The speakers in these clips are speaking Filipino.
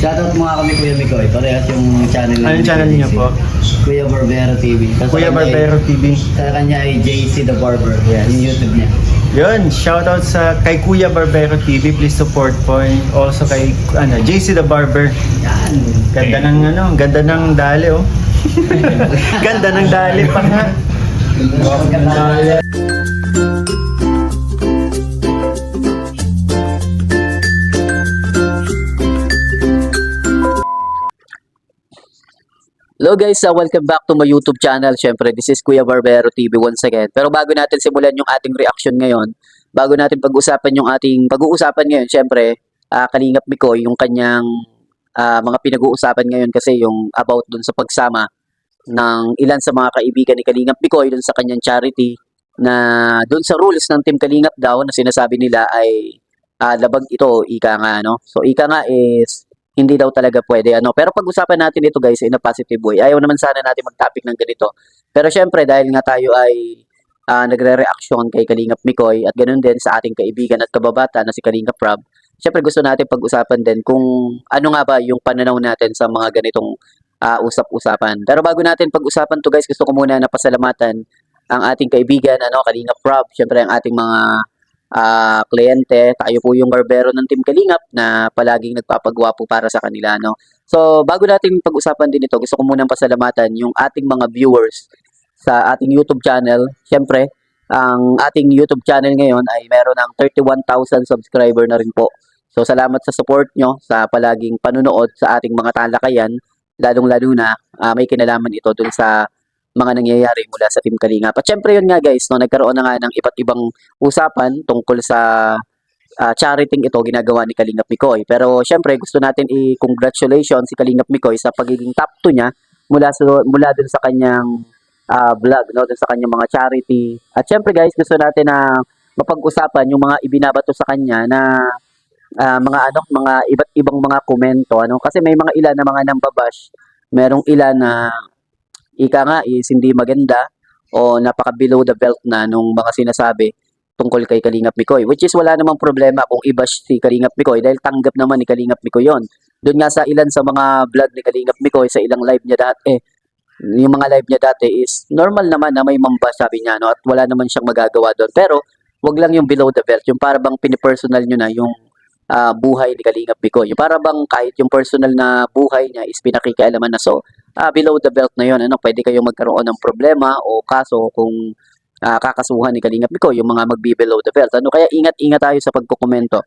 Shoutout mga kami Kuya Mikoy. Parehas yung channel Anong channel niyo po? Kuya Barbero TV. Tapos Kuya Barbero TV. Sa kanya ay JC the Barber. Yes. Yung YouTube niya. Yun, shoutout sa kay Kuya Barbero TV. Please support po. And also kay JC the Barber. Yan. Ganda ng dali oh. Ganda ng dali pa nga. Hello guys, welcome back to my YouTube channel. Syempre, this is Kuya Barbero TV once again. Pero bago natin simulan yung ating reaction ngayon, bago natin pag-usapan yung ating pag-uusapan ngayon, syempre, Kalingap Mikoy, yung kanyang mga pinag-uusapan ngayon kasi yung about dun sa pagsama ng ilan sa mga kaibigan ni Kalingap Mikoy dun sa kanyang charity na dun sa rules ng Team Kalingap daw na sinasabi nila ay labag ito, ika nga, no? So, ika nga is hindi daw talaga pwede. Pero pag-usapan natin ito guys in a positive way. Ayaw naman sana natin mag-topic ng ganito. Pero syempre dahil nga tayo ay nagre-reaction kay Kalingap Mikoy at ganoon din sa ating kaibigan at kababata na si Kalingap Rob, syempre gusto natin pag-usapan din kung ano nga ba yung pananaw natin sa mga ganitong usap-usapan. Pero bago natin pag-usapan to guys, gusto ko muna na pasalamatan ang ating kaibigan, Kalingap Rob, syempre ang ating mga kliyente. Tayo po yung barbero ng Team Kalingap na palaging nagpapagwapo para sa kanila, no? So, bago natin pag-usapan din ito, gusto ko munang pasalamatan yung ating mga viewers sa ating YouTube channel. Siyempre, ang ating YouTube channel ngayon ay meron ng 31,000 subscriber na rin po. So, salamat sa support nyo, sa palaging panunood sa ating mga talakayan, lalong-lalo na may kinalaman ito dun sa mga nangyayari mula sa Team Kalingap. At syempre yun nga guys, nagkaroon na nga ng iba't ibang usapan tungkol sa charity ito ginagawa ni Kalingap Mikoy. Pero syempre gusto natin i-congratulations si Kalingap Mikoy sa pagiging top 2 niya mula dun sa kanyang vlog, no, dun sa kanyang mga charity. At syempre guys, gusto natin na mapag-usapan yung mga ibinabato sa kanya na mga iba't ibang mga komento, kasi may mga ilan na mga nambabash, merong ilan na ika nga is hindi maganda o napaka below the belt na nung mga sinasabi tungkol kay Kalingap Mikoy, which is wala namang problema kung i-bash si Kalingap Mikoy dahil tanggap naman ni Kalingap Mikoy yon. Doon nga sa ilan sa mga vlog ni Kalingap Mikoy sa ilang live niya dati, yung mga live niya dati is normal naman na may mambash, sabi niya, at wala naman siyang magagawa doon. Pero wag lang yung below the belt, yung para bang pinipersonal nyo na yung buhay ni Kalingap Mikoy. Yung para bang kahit yung personal na buhay niya is pinakikialaman na. So, below the belt na yun, pwede kayong magkaroon ng problema o kaso kung kakasuhan ni Kalingap Mikoy, yung mga magbi-below the belt. Kaya ingat-ingat tayo sa pagkukomento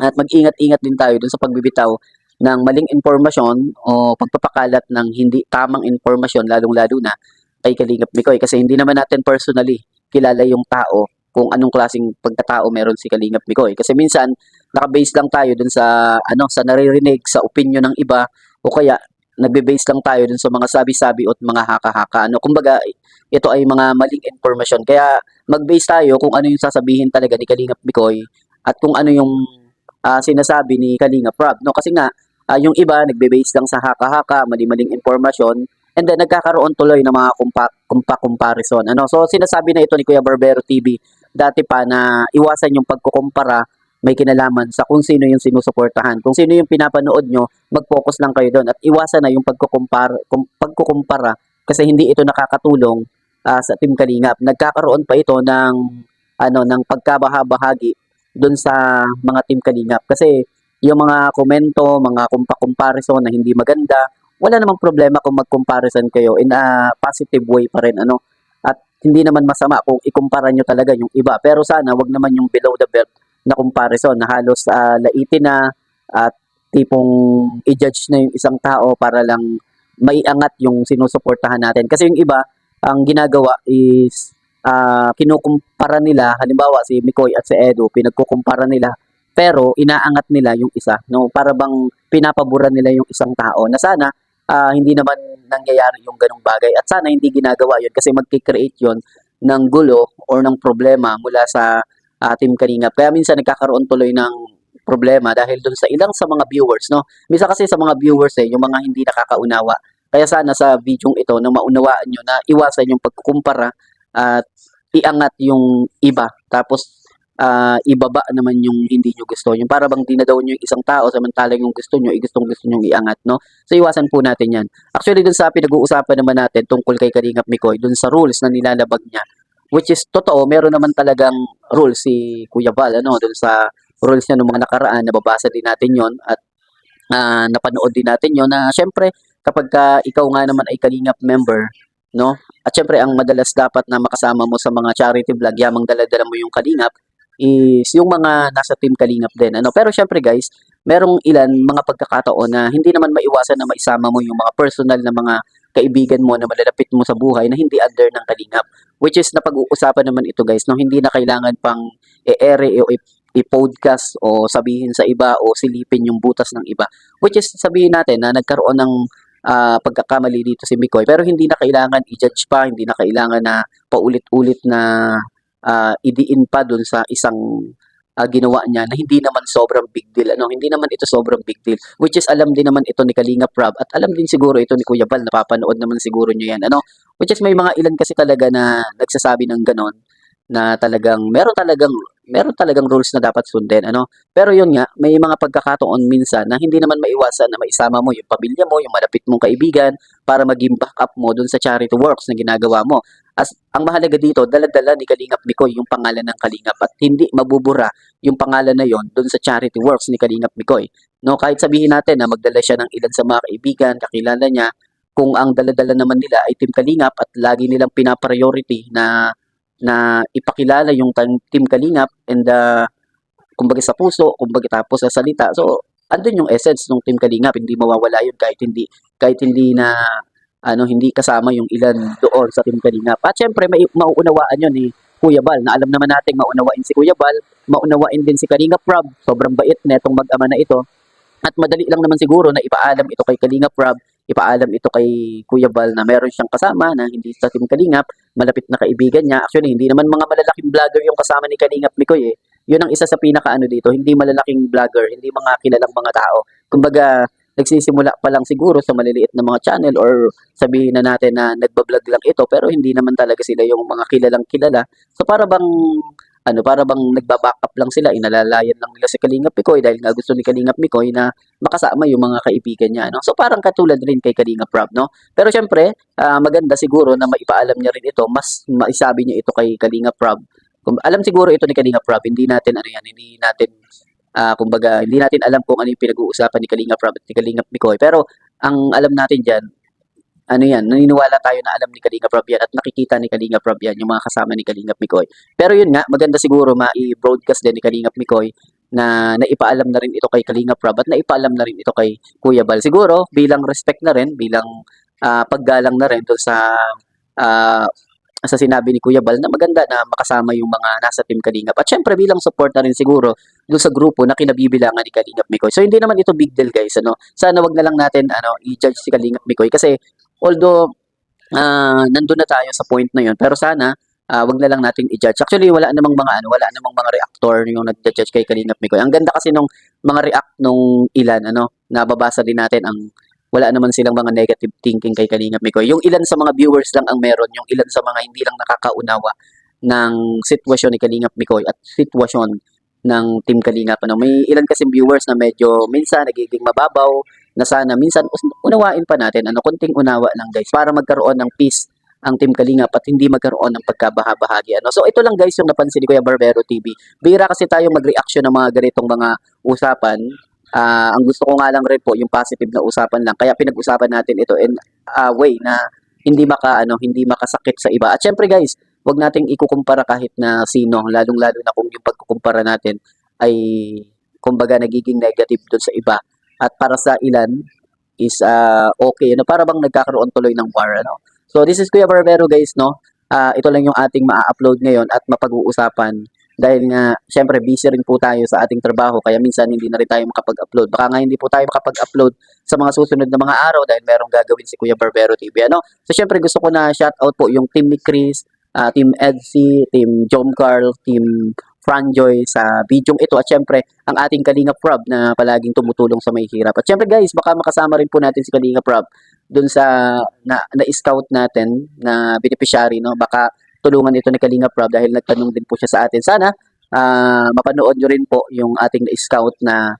at mag-ingat-ingat din tayo dun sa pagbibitaw ng maling impormasyon o pagpapakalat ng hindi tamang impormasyon, lalong-lalo na kay Kalingap Mikoy. Kasi hindi naman natin personally kilala yung tao kung anong klaseng pagkatao meron si Kalingap Mikoy. Kasi minsan, naka-base lang tayo dun sa, sa naririnig, sa opinion ng iba, o kaya nagbe-base lang tayo dun sa mga sabi-sabi at mga haka-haka. Kumbaga, ito ay mga maling information. Kaya mag-base tayo kung ano yung sasabihin talaga ni Kalingap Mikoy at kung ano yung sinasabi ni Kalingap Rob. Kasi nga, yung iba nagbe-base lang sa haka-haka, mali-maling information, and then nagkakaroon tuloy ng mga comparison. So sinasabi na ito ni Kuya Barbero TV dati pa na iwasan yung pagkukumpara, may kinalaman sa kung sino yung sinusuportahan. Kung sino yung pinapanood nyo, mag-focus lang kayo doon at iwasan na yung pagkukumpara kasi hindi ito nakakatulong sa Team Kalingap. Nagkakaroon pa ito ng pagkabahabahagi doon sa mga Team Kalingap kasi yung mga komento, mga comparison na hindi maganda, wala namang problema kung mag-comparison kayo in a positive way pa rin. At hindi naman masama kung ikumpara nyo talaga yung iba. Pero sana wag naman yung below the belt na comparison na halos laitin na at tipong i-judge na yung isang tao para lang maiangat yung sinusuportahan natin. Kasi yung iba, ang ginagawa is kinukumpara nila, halimbawa si Mikoy at si Edu, pinagkukumpara nila, pero inaangat nila yung isa. Para bang pinapabura nila yung isang tao na sana hindi naman nangyayari yung ganong bagay. At sana hindi ginagawa yun kasi magkikreate yun ng gulo or ng problema mula sa Team Kalingap. Kaya minsan nagkakaroon tuloy ng problema dahil dun sa ilang sa mga viewers, Minsan kasi sa mga viewers yung mga hindi nakakaunawa. Kaya sana sa video ito na maunawaan nyo na iwasan yung pagkukumpara at iangat yung iba. Tapos ibaba naman yung hindi nyo gusto. Yung para bang dinadaw nyo yung isang tao samantalang yung gusto nyo, gustong-gusto nyo iangat, no? So, iwasan po natin yan. Actually, dun sa pinag-uusapan naman natin tungkol kay Kalingap Mikoy, dun sa rules na nilalabag niya, which is totoo, meron naman talagang rules si Kuya Bal, ano, dun sa rules niya ng mga nakaraan, nababasa din natin yon at napanood din natin yon na syempre, kapag ikaw nga naman ay Kalingap member, no? At syempre, ang madalas dapat na makasama mo sa mga charity vlog, yamang dala-dala mo yung Kalingap, is yung mga nasa team Kalingap din. Ano? Pero syempre guys, merong ilan mga pagkakataon na hindi naman maiwasan na maisama mo yung mga personal na mga kaibigan mo na malalapit mo sa buhay na hindi under ng Kalingap. Which is napag-uusapan naman ito guys, no? Hindi na kailangan pang i-ere o i-podcast o sabihin sa iba o silipin yung butas ng iba. Which is sabihin natin na nagkaroon ng pagkakamali dito si Mikoy pero hindi na kailangan i-judge pa, hindi na kailangan na paulit-ulit na idiin pa dun sa isang ginawa niya na hindi naman sobrang big deal. Ano, hindi naman ito sobrang big deal. Which is alam din naman ito ni Kalingap Rob at alam din siguro ito ni Kuya Bal, napapanood naman siguro niyo yan. Ano, which is may mga ilan kasi talaga na nagsasabi ng ganon na talagang meron talagang rules na dapat sundin, ano. Pero yun nga, may mga pagkakataon minsan na hindi naman maiwasan na maisama mo yung pamilya mo, yung malapit mong kaibigan para maging backup mo dun sa charity works na ginagawa mo. As ang mahalaga dito, dala-dala ni Kalingap Mikoy yung pangalan ng Kalingap at hindi mabubura yung pangalan na yon dun sa charity works ni Kalingap Mikoy. No, kahit sabihin natin na magdala siya ng ilan sa mga kaibigan, kakilala niya, kung ang dala-dala naman nila ay Team Kalingap at lagi nilang pinapriority na ipakilala yung Team Kalingap and kumbaga sa puso, kumbaga tapos sa salita. So, andun yung essence ng Team Kalingap, hindi mawawala yun kahit hindi na hindi kasama yung ilan doon sa Team Kalingap. At syempre, may mauunawaan yun ni Kuya Bal, na alam naman nating maunawain si Kuya Bal, maunawain din si Kalingap Rob, sobrang bait netong mag-ama na ito. At madali lang naman siguro na ipaalam ito kay Kalingap Rob, ipaalam ito kay Kuya Bal na meron siyang kasama na hindi sa Team Kalingap, malapit na kaibigan niya. Actually, hindi naman mga malalaking vlogger yung kasama ni Kalingap Mikoy eh. Yun ang isa sa pinakaano dito, hindi malalaking vlogger, hindi mga kilalang mga tao. Kumbaga, nagsisimula pa lang siguro sa maliliit na mga channel or sabihin na natin na nagbablog lang ito pero hindi naman talaga sila yung mga kilalang kilala. So para bang nagba-backup lang sila, inalalayan lang nila si Kalingap Mikoy dahil nga gusto ni Kalingap Mikoy na makasama yung mga kaibigan niya, no? So parang katulad rin kay Kalingap Rob, no? Pero syempre, maganda siguro na maipaalam niya rin ito, mas maisabi niya ito kay Kalingap Rob. Kung alam siguro ito ni Kalingap Rob, hindi natin kumbaga hindi natin alam kung ano yung pinag-uusapan ni Kalingap Rob at ni Kalingap Mikoy. Pero ang alam natin diyan, naniniwala tayo na alam ni Kalingap Rob yan at nakikita ni Kalingap Rob yan, yung mga kasama ni Kalingap Mikoy. Pero yun nga, maganda siguro ma-broadcast din ni Kalingap Mikoy na naipaalam na rin ito kay Kalingap Rob at naipaalam na rin ito kay Kuya Bal. Siguro, bilang respect na rin, bilang paggalang na rin doon sa sinabi ni Kuya Bal na maganda na makasama yung mga nasa Team Kalingap. At syempre, bilang support na rin siguro doon sa grupo na kinabibilangan ni Kalingap Mikoy. So, hindi naman ito big deal, guys. Sana wag na lang natin i-judge si Kalingap Mikoy kasi although nandun na tayo sa point na yun, pero sana wag na lang nating i-judge. Actually, wala namang mga reactor yung nag-judge kay Kalingap Mikoy. Ang ganda kasi nung mga react nung ilan, nababasa din natin wala naman silang mga negative thinking kay Kalingap Mikoy. Yung ilan sa mga viewers lang ang meron, yung ilan sa mga hindi lang nakakaunawa ng sitwasyon ni Kalingap Mikoy at sitwasyon ng Team Kalingap. May ilan kasi viewers na medyo minsan nagiging mababaw, na sana minsan unawain pa natin, konting unawa lang guys, para magkaroon ng peace ang Team Kalingap at hindi magkaroon ng pagkabaha-bahagi. So ito lang guys yung napansin ni Kuya Barbero TV. Bihira kasi tayo mag-reaction ng mga ganitong mga usapan. Ang gusto ko nga lang rin po yung positive na usapan lang. Kaya pinag-usapan natin ito in a way na hindi makasakit sa iba. At syempre guys, wag nating ikukumpara kahit na sino, lalong-lalo na kung yung pagkukumpara natin ay kumbaga nagiging negative doon sa iba. At para sa ilan is okay, para bang nagkakaroon tuloy ng war, So this is Kuya Barbero guys, ito lang yung ating ma-upload ngayon at mapag-uusapan dahil nga syempre busy rin po tayo sa ating trabaho kaya minsan hindi na rin tayo makapag-upload. Baka nga hindi po tayo makapag-upload sa mga susunod na mga araw dahil merong gagawin si Kuya Barbero TV, So syempre gusto ko na shout out po yung team ni Chris, team Edsy, team John Carl, team Franjoy sa video ito at syempre ang ating Kalingap Rob na palaging tumutulong sa may hirap. At syempre guys, baka makasama rin po natin si Kalingap Rob dun sa na-scout natin na beneficiary, Baka tulungan ito ni Kalingap Rob dahil nagtanong din po siya sa atin. Sana mapanood nyo rin po yung ating na-scout na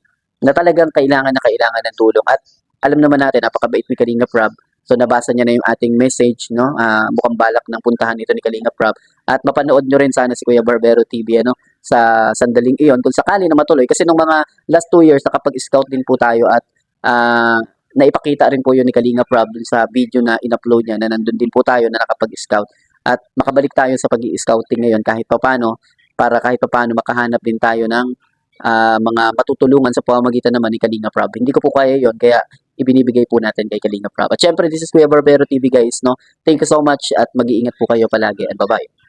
talagang kailangan ng tulong. At alam naman natin, napakabait ni Kalinga Prab. So nabasa niya na yung ating message, no? Mukhang balak ng puntahan nito ni Kalinga Prab. At mapanood nyo rin sana si Kuya Barbero TV, ano? Sa sandaling iyon, kung sakali na matuloy. Kasi nung mga last 2 years, nakapag-scout din po tayo at naipakita rin po yun ni Kalinga Prab dun sa video na in-upload niya na nandun din po tayo na nakapag-scout. At makabalik tayo sa pag-i-scouting ngayon kahit papano, para kahit papano makahanap din tayo ng mga matutulungan sa pamamagitan naman ni Kalinga Prab. Hindi ko po kaya yon, kaya ibinibigay po natin kay Kalinga Prab. At syempre, this is Kuya Barbero TV guys, no? Thank you so much at mag-iingat po kayo palagi and bye-bye.